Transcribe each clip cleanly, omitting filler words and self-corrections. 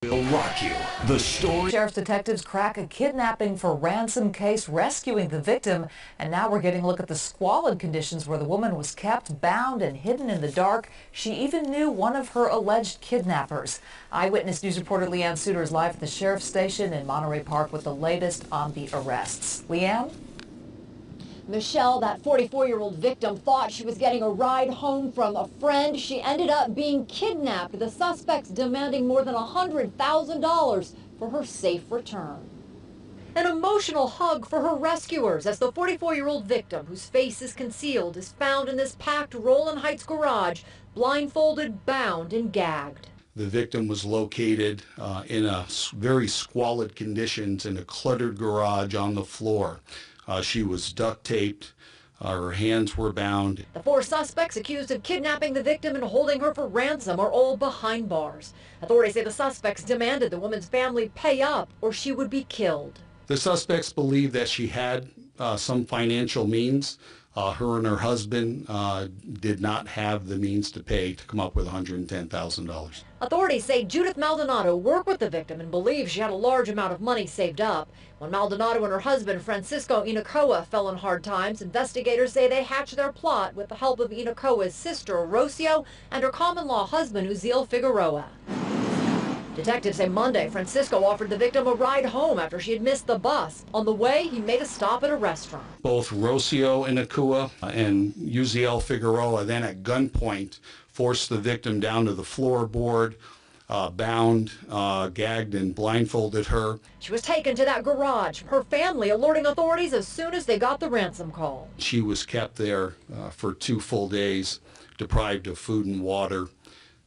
Will rock you. The story. Sheriff's detectives crack a kidnapping for ransom case, rescuing the victim. And now we're getting a look at the squalid conditions where the woman was kept, bound, and hidden in the dark. She even knew one of her alleged kidnappers. Eyewitness News reporter Leanne Suter is live at the sheriff's station in Monterey Park with the latest on the arrests. Leanne? Michelle, that 44-year-old victim, thought she was getting a ride home from a friend. She ended up being kidnapped, the suspects demanding more than $100,000 for her safe return. An emotional hug for her rescuers as the 44-year-old victim, whose face is concealed, is found in this packed Rowland Heights garage, blindfolded, bound, and gagged. The victim was located in a very squalid conditions in a cluttered garage on the floor. She was duct taped, her hands were bound. The four suspects accused of kidnapping the victim and holding her for ransom are all behind bars. Authorities say the suspects demanded the woman's family pay up or she would be killed. The suspects believe that she had some financial means. Her and her husband did not have the means to pay to come up with $110,000. Authorities say Judith Maldonado worked with the victim and believes she had a large amount of money saved up. When Maldonado and her husband, Francisco Inocoa, fell in hard times, investigators say they hatched their plot with the help of Inocoa's sister, Rocio, and her common-law husband, Uziel Figueroa. Detectives say Monday, Francisco offered the victim a ride home after she had missed the bus. On the way, he made a stop at a restaurant. Both Rocio Inocoa and Uziel Figueroa then at gunpoint forced the victim down to the floorboard, bound, gagged, and blindfolded her. She was taken to that garage, her family alerting authorities as soon as they got the ransom call. She was kept there for 2 full days, deprived of food and water.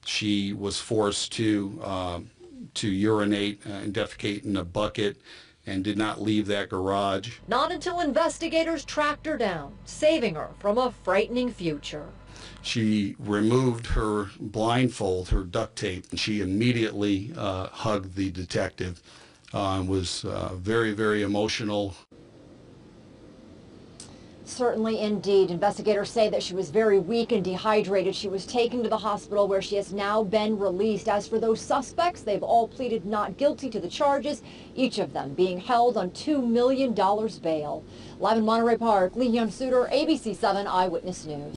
She was forced to urinate and defecate in a bucket and did not leave that garage. Not until investigators tracked her down, saving her from a frightening future. She removed her blindfold, her duct tape, and she immediately hugged the detective and was very, very emotional. Certainly indeed. Investigators say that she was very weak and dehydrated. She was taken to the hospital where she has now been released. As for those suspects, they've all pleaded not guilty to the charges, each of them being held on $2 million bail. Live in Monterey Park, Leanne Suter, ABC 7 Eyewitness News.